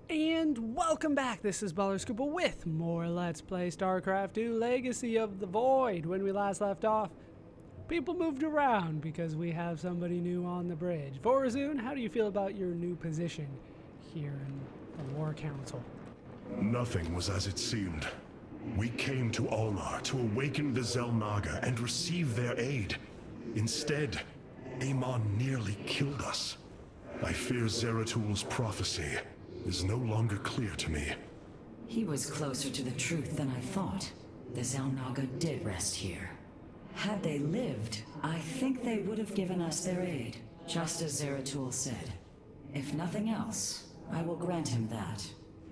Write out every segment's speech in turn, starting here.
And welcome back, this is Ballerscooper with more Let's Play Starcraft 2 Legacy of the Void. When we last left off, people moved around because we have somebody new on the bridge. Vorazun, how do you feel about your new position here in the War Council? Nothing was as it seemed. We came to Ulnar to awaken the Xel'naga and receive their aid. Instead, Amon nearly killed us. I fear Zeratul prophecy is no longer clear to me. He was closer to the truth than I thought. The Xel'naga did rest here. Had they lived, I think they would have given us their aid, just as Zeratul said. If nothing else, I will grant him that.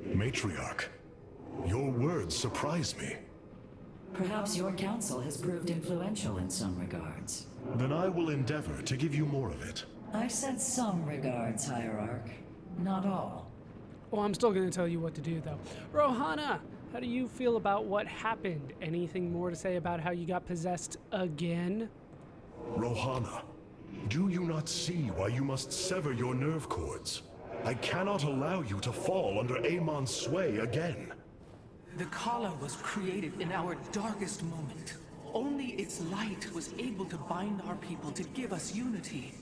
Matriarch, your words surprise me. Perhaps your council has proved influential in some regards. Then I will endeavor to give you more of it. I said some regards, Hierarch. Not all. Well, I'm still going to tell you what to do, though. Rohana, how do you feel about what happened? Anything more to say about how you got possessed again? Rohana, do you not see why you must sever your nerve cords? I cannot allow you to fall under Amon's sway again. The Kala was created in our darkest moment. Only its light was able to bind our people to give us unity.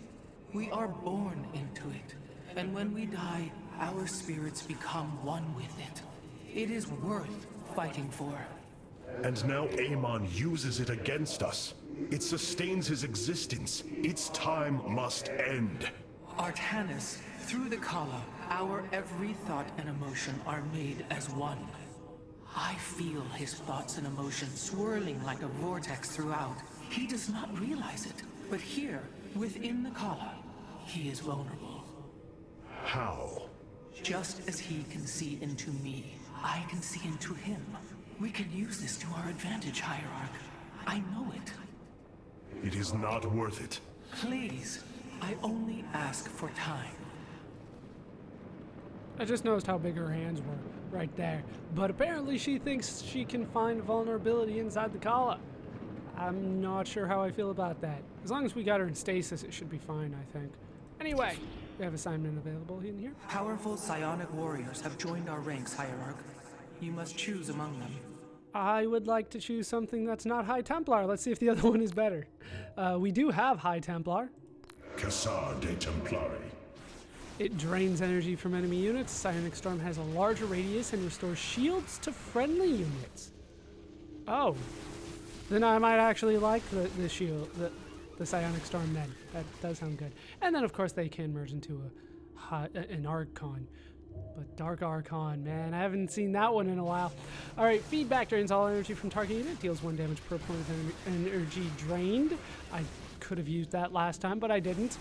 We are born into it, and when we die, our spirits become one with it. It is worth fighting for. And now Amon uses it against us. It sustains his existence. Its time must end. Artanis, through the Kala, our every thought and emotion are made as one. I feel his thoughts and emotions swirling like a vortex throughout. He does not realize it, but here, within the Kala, he is vulnerable. How? Just as he can see into me, I can see into him. We can use this to our advantage, Hierarch. I know it. It is not worth it. Please, I only ask for time. I just noticed how big her hands were right there. But apparently she thinks she can find vulnerability inside the Kala. I'm not sure how I feel about that. As long as we got her in stasis, it should be fine, I think. Anyway, we have assignment available in here. Powerful psionic warriors have joined our ranks, Hierarch. You must choose among them. I would like to choose something that's not High Templar. Let's see if the other one is better. We do have High Templar. Cassar de Templari. It drains energy from enemy units. Psionic Storm has a larger radius and restores shields to friendly units. Oh. Then I might actually like the shield, the Psionic Storm then. That does sound good. And then, of course, they can merge into an Archon. But Dark Archon, man, I haven't seen that one in a while. All right, feedback drains all energy from target unit. Deals 1 damage per point of energy drained. I could have used that last time, but I didn't.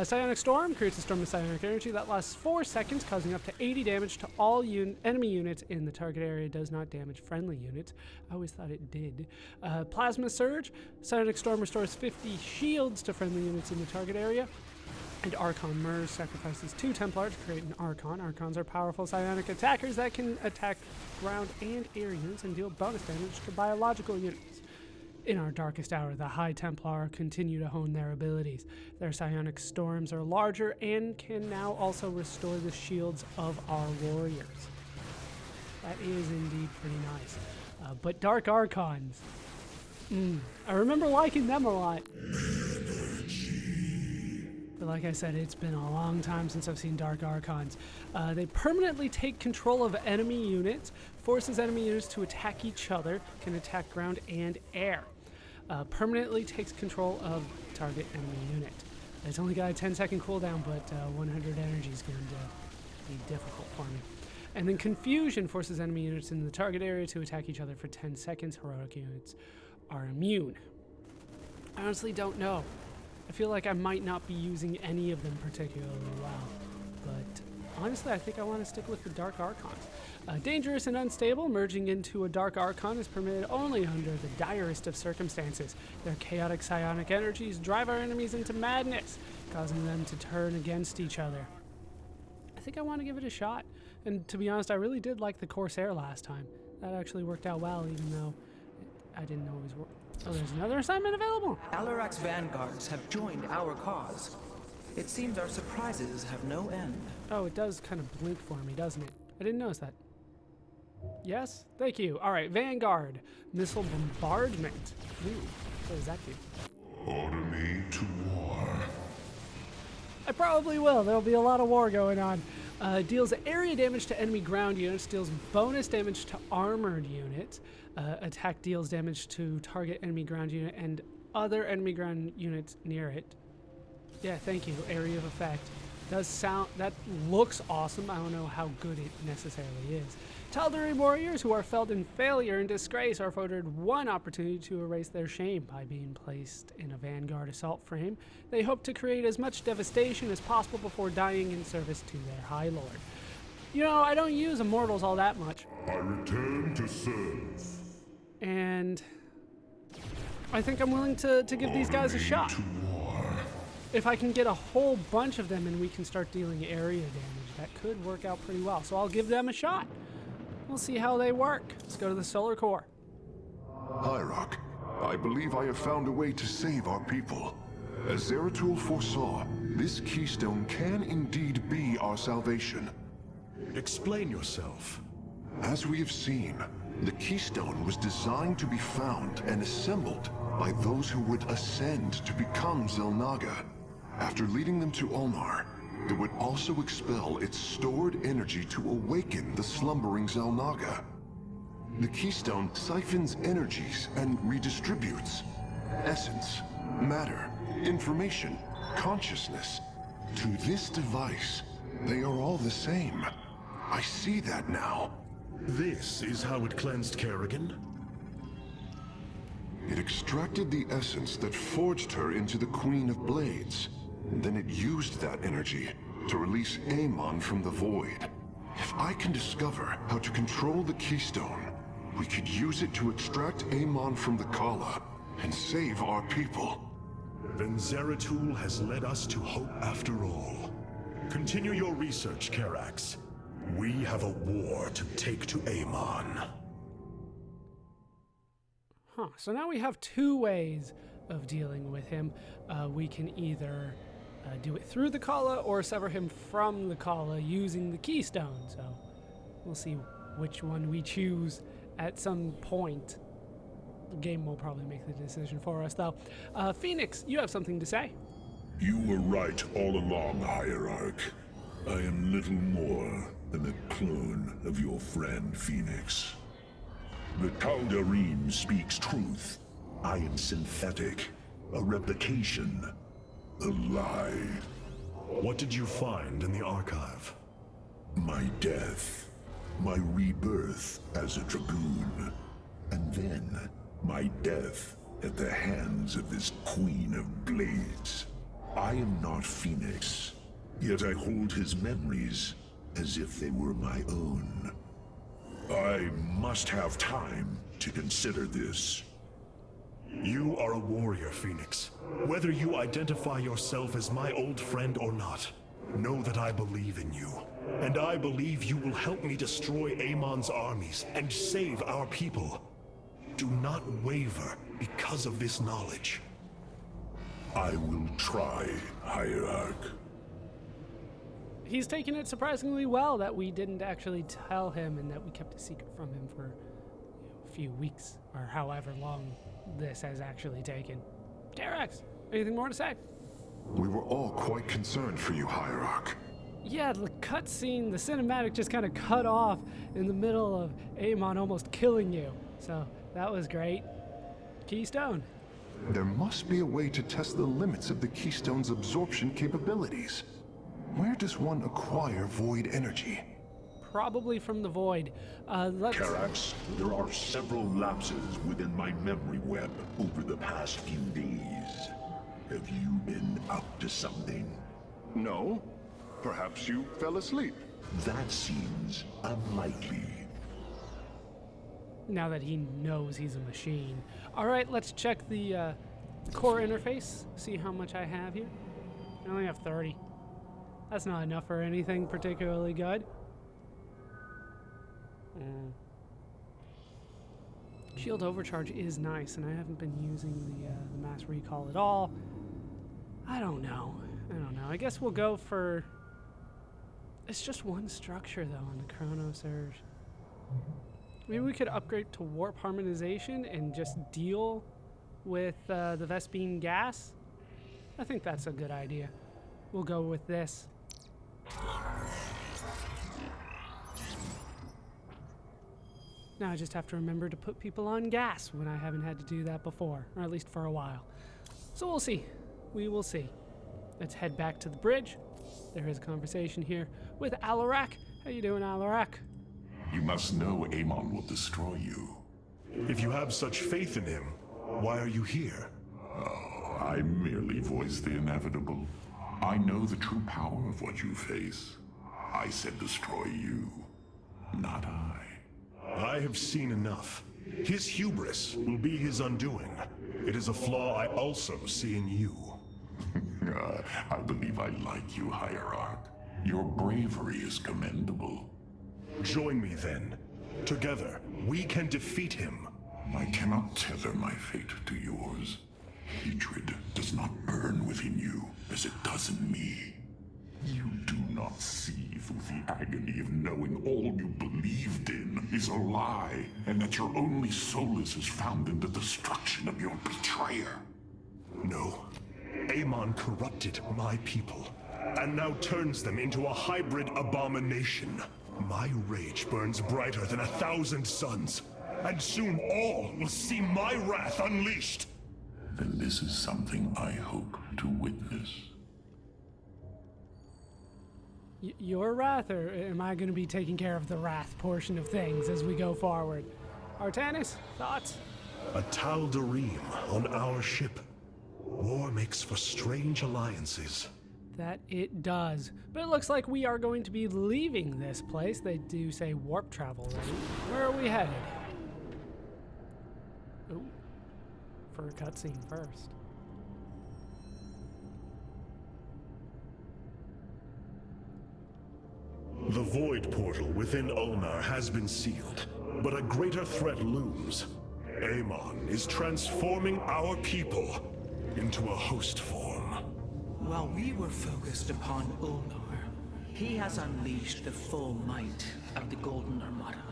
Psionic Storm creates a storm of psionic energy that lasts 4 seconds, causing up to 80 damage to all enemy units in the target area. Does not damage friendly units. I always thought it did. Plasma Surge. Psionic Storm restores 50 shields to friendly units in the target area. And Archon Merge sacrifices 2 Templar to create an Archon. Archons are powerful psionic attackers that can attack ground and air units and deal bonus damage to biological units. In our darkest hour, the High Templar continue to hone their abilities. Their psionic storms are larger and can now also restore the shields of our warriors. That is indeed pretty nice. But Dark Archons, I remember liking them a lot. But like I said, it's been a long time since I've seen Dark Archons. They permanently take control of enemy units, forces enemy units to attack each other, can attack ground and air. Permanently takes control of target enemy unit. It's only got a 10-second cooldown, but 100 energy is going to be difficult for me. And then Confusion forces enemy units in the target area to attack each other for 10 seconds. Heroic units are immune. I honestly don't know. I feel like I might not be using any of them particularly well, but honestly, I think I want to stick with the Dark Archons. Dangerous and unstable, merging into a Dark Archon is permitted only under the direst of circumstances. Their chaotic psionic energies drive our enemies into madness, causing them to turn against each other. I think I want to give it a shot, and to be honest, I really did like the Corsair last time. That actually worked out well, even though I didn't always work. Oh, there's another assignment available. Alarak's vanguards have joined our cause. It seems our surprises have no end. Oh, it does kind of blink for me, doesn't it? I didn't notice that. Yes? Thank you. All right, Vanguard. Missile bombardment. Ooh, what does that do? Order me to war. I probably will. There'll be a lot of war going on. Deals area damage to enemy ground units. Deals bonus damage to armored units. Attack deals damage to target enemy ground unit and other enemy ground units near it. Yeah, thank you. Area of effect. That looks awesome. I don't know how good it necessarily is. Tal'Darim warriors who are felled in failure and disgrace are afforded one opportunity to erase their shame by being placed in a Vanguard assault frame. They hope to create as much devastation as possible before dying in service to their High Lord. You know, I don't use Immortals all that much. I return to serve. And I think I'm willing to give these guys a shot. To war. If I can get a whole bunch of them and we can start dealing area damage, that could work out pretty well. So I'll give them a shot. We'll see how they work. Let's go to the Solar Core. Hierarch, I believe I have found a way to save our people. As Zeratul foresaw, this keystone can indeed be our salvation. Explain yourself. As we have seen, the keystone was designed to be found and assembled by those who would ascend to become Xel'naga. After leading them to Ulnar, it would also expel its stored energy to awaken the slumbering Xel'naga. The keystone siphons energies and redistributes essence, matter, information, consciousness. To this device, they are all the same. I see that now. This is how it cleansed Kerrigan? It extracted the essence that forged her into the Queen of Blades. Then it used that energy to release Amon from the void. If I can discover how to control the keystone, we could use it to extract Amon from the Kala and save our people. Then Zeratul has led us to hope after all. Continue your research, Karax. We have a war to take to Amon. Huh, so now we have two ways of dealing with him. We can either do it through the Kala or sever him from the Kala using the keystone. So we'll see which one we choose at some point. The game will probably make the decision for us, though. Phoenix, you have something to say? You were right all along, Hierarch. I am little more than a clone of your friend Phoenix. The Tal'Darim speaks truth. I am synthetic, a replication, a lie. What did you find in the archive? My death, my rebirth as a dragoon, and then my death at the hands of this Queen of Blades. I am not Phoenix, yet I hold his memories as if they were my own. I must have time to consider this. You are a warrior, Phoenix. Whether you identify yourself as my old friend or not, know that I believe in you. And I believe you will help me destroy Amon's armies and save our people. Do not waver because of this knowledge. I will try, Hierarch. He's taken it surprisingly well that we didn't actually tell him and that we kept a secret from him for a few weeks or however long this has actually taken. Terax, anything more to say? We were all quite concerned for you, Hierarch. Yeah, the cutscene, the cinematic just kind of cut off in the middle of Amon almost killing you. So that was great. Keystone. There must be a way to test the limits of the Keystone's absorption capabilities. Where does one acquire void energy? Probably from the void. Karax, there are several lapses within my memory web over the past few days. Have you been up to something? No. Perhaps you fell asleep. That seems unlikely. Now that he knows he's a machine. All right, let's check the core interface. See how much I have here. I only have 30. That's not enough for anything particularly good. Shield overcharge is nice, and I haven't been using the mass recall at all. I don't know. I don't know. I guess we'll go for... It's just one structure, though, on the Chrono Surge. Maybe we could upgrade to warp harmonization and just deal with the Vespene gas. I think that's a good idea. We'll go with this. Now I just have to remember to put people on gas when I haven't had to do that before, or at least for a while. So we'll see. We will see. Let's head back to the bridge. There is a conversation here with Alarak. How you doing, Alarak? You must know Amon will destroy you. If you have such faith in him, why are you here? Oh, I merely voice the inevitable. I know the true power of what you face. I said destroy you, not I. I have seen enough. His hubris will be his undoing. It is a flaw I also see in you. I believe I like you, Hierarch. Your bravery is commendable. Join me then. Together, we can defeat him. I cannot tether my fate to yours. Hatred does not burn within you as it does in me. You do not see through the agony of knowing all you believed in is a lie, and that your only solace is found in the destruction of your betrayer. No. Amon corrupted my people, and now turns them into a hybrid abomination. My rage burns brighter than 1,000 suns, and soon all will see my wrath unleashed. Then this is something I hope to witness. Your wrath, or am I going to be taking care of the wrath portion of things as we go forward? Artanis, thoughts? A Tal'Darim on our ship. War makes for strange alliances. That it does. But it looks like we are going to be leaving this place. They do say warp travel, right? Where are we headed? Ooh. For a cutscene first. The Void Portal within Ulnar has been sealed, but a greater threat looms. Amon is transforming our people into a host form. While we were focused upon Ulnar, he has unleashed the full might of the Golden Armada,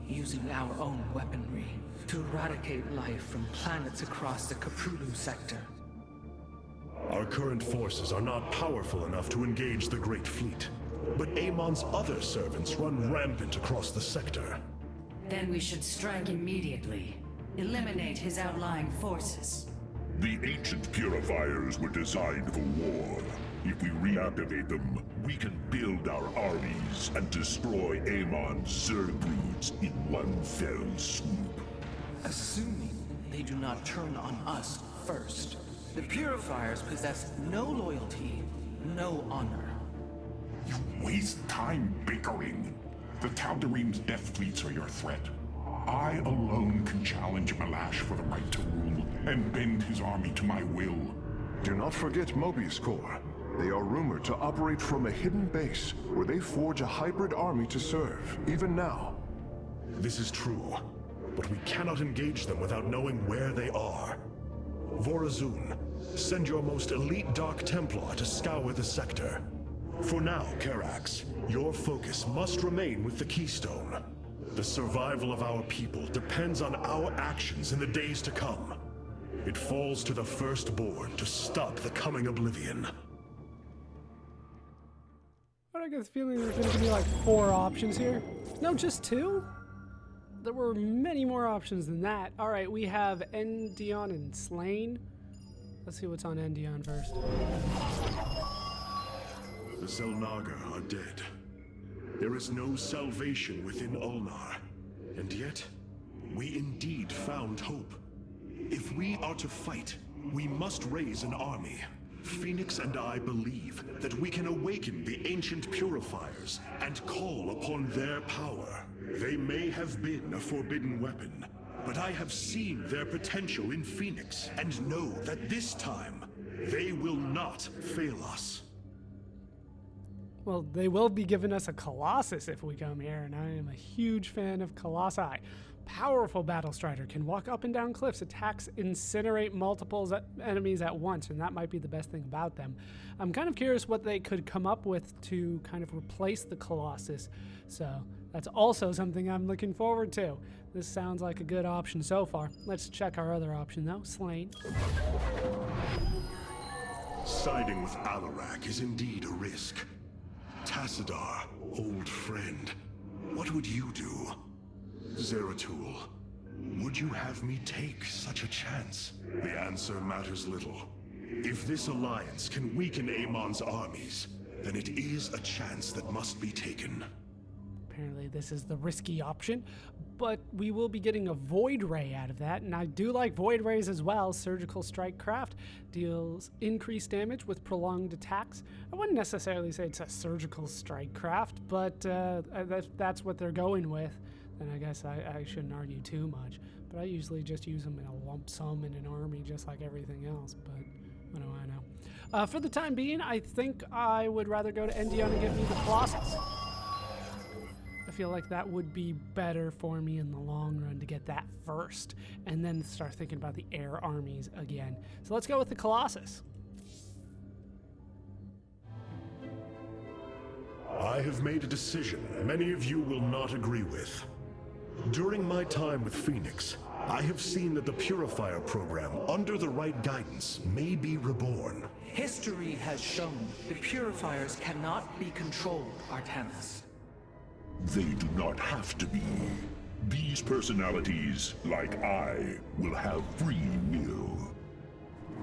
using our own weaponry to eradicate life from planets across the Caprulu sector. Our current forces are not powerful enough to engage the Great Fleet, but Amon's other servants run rampant across the sector. Then we should strike immediately. Eliminate his outlying forces. The ancient purifiers were designed for war. If we reactivate them, we can build our armies and destroy Amon's Zerg broods in one fell swoop. Assuming they do not turn on us first. The purifiers possess no loyalty, no honor. You waste time bickering. The Tal'Darim's death fleets are your threat. I alone can challenge Malash for the right to rule and bend his army to my will. Do not forget Mobius Corps. They are rumored to operate from a hidden base where they forge a hybrid army to serve, even now. This is true, but we cannot engage them without knowing where they are. Vorazun, send your most elite Dark Templar to scour the sector. For now, Karax, your focus must remain with the Keystone. The survival of our people depends on our actions in the days to come. It falls to the Firstborn to stop the coming oblivion. I get the feeling there's going to be like 4 options here. No, just 2? There were many more options than that. Alright, we have Endion and Slain. Let's see what's on Endion first. The Xel'naga are dead. There is no salvation within Ulnar. And yet, we indeed found hope. If we are to fight, we must raise an army. Phoenix and I believe that we can awaken the ancient purifiers and call upon their power. They may have been a forbidden weapon, but I have seen their potential in Phoenix and know that this time, they will not fail us. Well, they will be giving us a Colossus if we come here, and I am a huge fan of Colossi. Powerful battle strider, can walk up and down cliffs, attacks incinerate multiple enemies at once, and that might be the best thing about them. I'm kind of curious what they could come up with to kind of replace the Colossus, so that's also something I'm looking forward to. This sounds like a good option so far. Let's check our other option though, Slain. Siding with Alarak is indeed a risk. Tassadar, old friend, what would you do? Zeratul, would you have me take such a chance? The answer matters little. If this alliance can weaken Amon's armies, then it is a chance that must be taken. Apparently this is the risky option, but we will be getting a Void Ray out of that, and I do like Void Rays as well. Surgical Strike Craft deals increased damage with prolonged attacks. I wouldn't necessarily say it's a Surgical Strike Craft, but that's what they're going with. Then I guess I shouldn't argue too much, but I usually just use them in a lump sum in an army just like everything else, but what do I know? For the time being, I think I would rather go to Endion and get me the Colossus. I feel like that would be better for me in the long run to get that first, and then start thinking about the air armies again. So let's go with the Colossus. I have made a decision many of you will not agree with. During my time with Phoenix, I have seen that the Purifier program, under the right guidance, may be reborn. History has shown the Purifiers cannot be controlled, Artanis. They do not have to be. These personalities, like I, will have free will.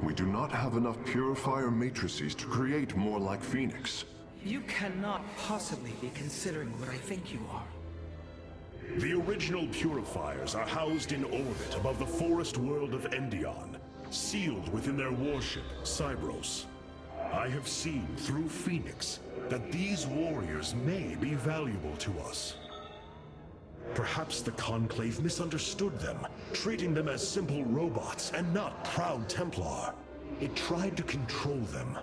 We do not have enough Purifier matrices to create more like Phoenix. You cannot possibly be considering what I think you are. The original Purifiers are housed in orbit above the forest world of Endion, sealed within their warship, Cybros. I have seen through Phoenix that these warriors may be valuable to us. Perhaps the Conclave misunderstood them, treating them as simple robots and not proud Templar. It tried to control them.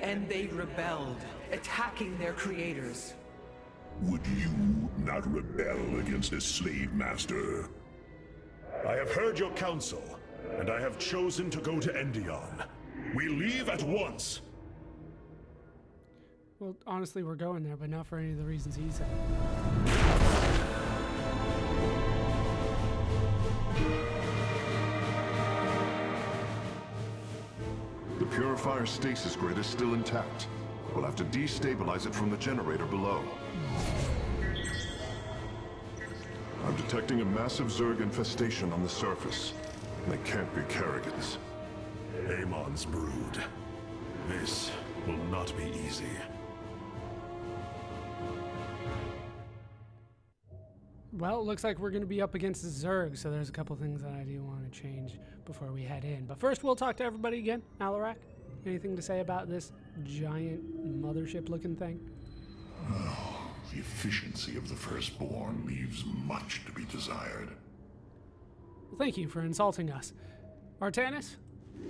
And they rebelled, attacking their creators. Would you not rebel against a slave master? I have heard your counsel, and I have chosen to go to Endion. We leave at once! Well, honestly, we're going there, but not for any of the reasons he said. The Purifier stasis grid is still intact. We'll have to destabilize it from the generator below. I'm detecting a massive Zerg infestation on the surface. They can't be Kerrigans. Amon's brood. This will not be easy. Well, it looks like we're going to be up against the Zerg, so there's a couple things that I do want to change before we head in. But first, we'll talk to everybody again. Alarak, anything to say about this giant mothership-looking thing? Oh, the efficiency of the Firstborn leaves much to be desired. Well, thank you for insulting us. Artanis?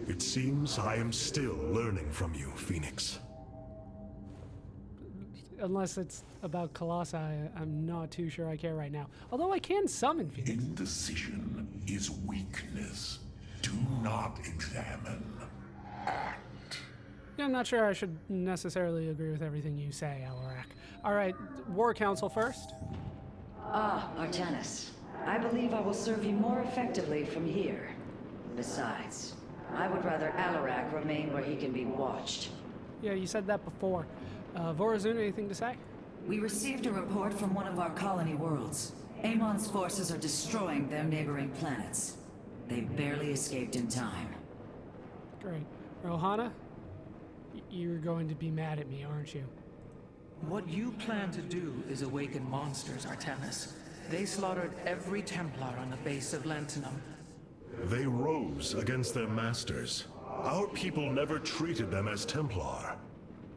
It seems I am still learning from you, Phoenix. Unless it's about Colossi, I'm not too sure I care right now. Although I can summon Phoenix. Indecision is weakness. Do not examine. Act. Yeah, I'm not sure I should necessarily agree with everything you say, Alarak. All right, War Council first. Ah, Artanis. I believe I will serve you more effectively from here. Besides, I would rather Alarak remain where he can be watched. Yeah, you said that before. Vorazun, anything to say? We received a report from one of our colony worlds. Amon's forces are destroying their neighboring planets. They barely escaped in time. Great. Rohana? You're going to be mad at me, aren't you? What you plan to do is awaken monsters, Artanis. They slaughtered every Templar on the base of Lentinum. They rose against their masters. Our people never treated them as Templar.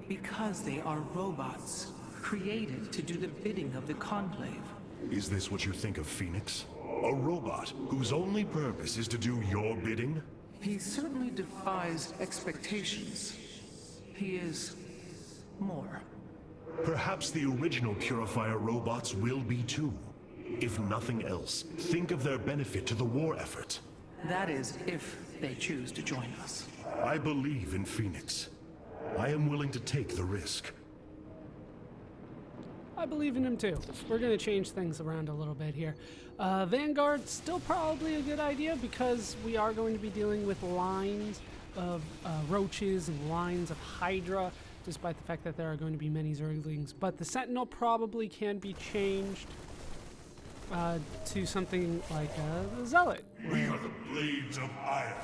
Because they are robots, created to do the bidding of the Conclave. Is this what you think of Phoenix? A robot whose only purpose is to do your bidding? He certainly defies expectations. He is more. Perhaps the original Purifier robots will be too. If nothing else, think of their benefit to the war effort. That is, if they choose to join us. I believe in Phoenix. I am willing to take the risk. I believe in him too. We're going to change things around a little bit here. Vanguard, still probably a good idea because we are going to be dealing with lines of roaches and lines of Hydra, despite the fact that there are going to be many Zerglings. But the Sentinel probably can be changed to something like the Zealot. We are the blades of iron.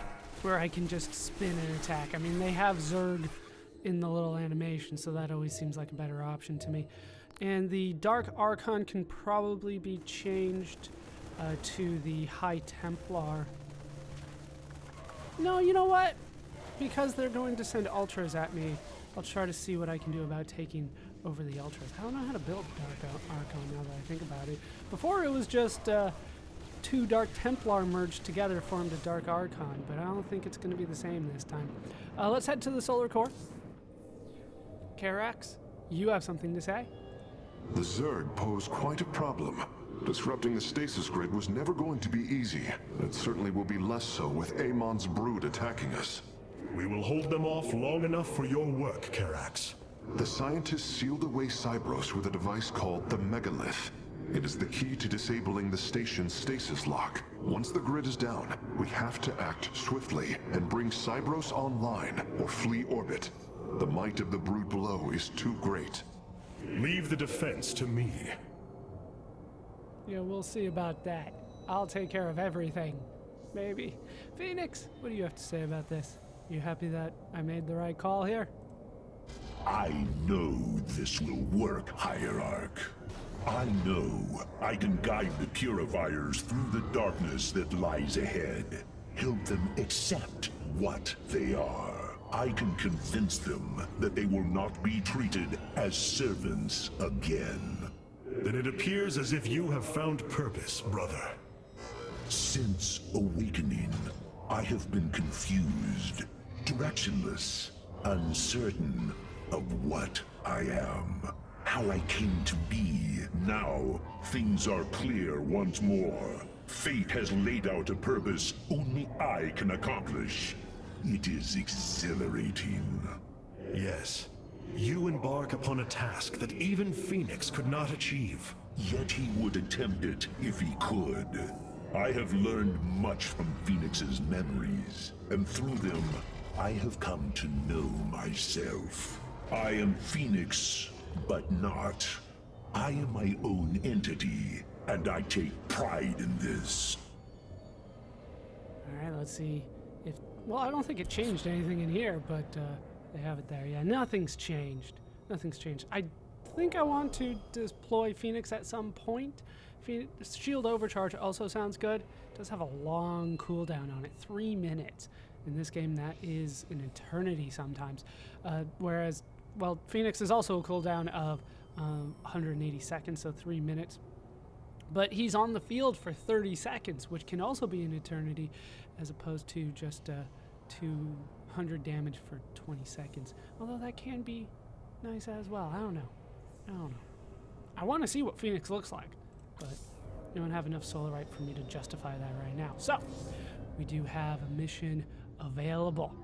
Where I can just spin and attack. I mean, they have Zerg in the little animation, so that always seems like a better option to me. And the Dark Archon can probably be changed to the High Templar. No, you know what? Because they're going to send Ultras at me, I'll try to see what I can do about taking over the Ultras. I don't know how to build Dark Archon now that I think about it. Before it was just two Dark Templar merged together formed a Dark Archon, but I don't think it's going to be the same this time. Let's head to the Solar Core. Karax, you have something to say? The Zerg pose quite a problem. Disrupting the stasis grid was never going to be easy. It certainly will be less so with Amon's brood attacking us. We will hold them off long enough for your work, Karax. The scientists sealed away Cybros with a device called the Megalith. It is the key to disabling the station's stasis lock. Once the grid is down, we have to act swiftly and bring Cybros online or flee orbit. The might of the brood below is too great. Leave the defense to me. Yeah, we'll see about that. I'll take care of everything. Maybe. Phoenix, what do you have to say about this? You happy that I made the right call here? I know this will work, Hierarch. I know I can guide the Purifiers through the darkness that lies ahead. Help them accept what they are. I can convince them that they will not be treated as servants again. Then it appears as if you have found purpose, brother. Since awakening, I have been confused, directionless, uncertain of what I am, how I came to be. Now, things are clear once more. Fate has laid out a purpose only I can accomplish. It is exhilarating. Yes. You embark upon a task that even Phoenix could not achieve. Yet he would attempt it if he could. I have learned much from Phoenix's memories, and through them, I have come to know myself. I am Phoenix, but not. I am my own entity, and I take pride in this. Alright, let's see if... Well, I don't think it changed anything in here, but they have it there. Yeah, nothing's changed. Nothing's changed. I think I want to deploy Phoenix at some point. Shield Overcharge also sounds good. It does have a long cooldown on it, 3 minutes. In this game, that is an eternity sometimes. Whereas, well, Phoenix is also a cooldown of 180 seconds, so 3 minutes. But he's on the field for 30 seconds, which can also be an eternity, as opposed to just 200 damage for 20 seconds. Although that can be nice as well. I don't know. I want to see what Phoenix looks like, but I don't have enough Solarite for me to justify that right now. So, we do have a mission available.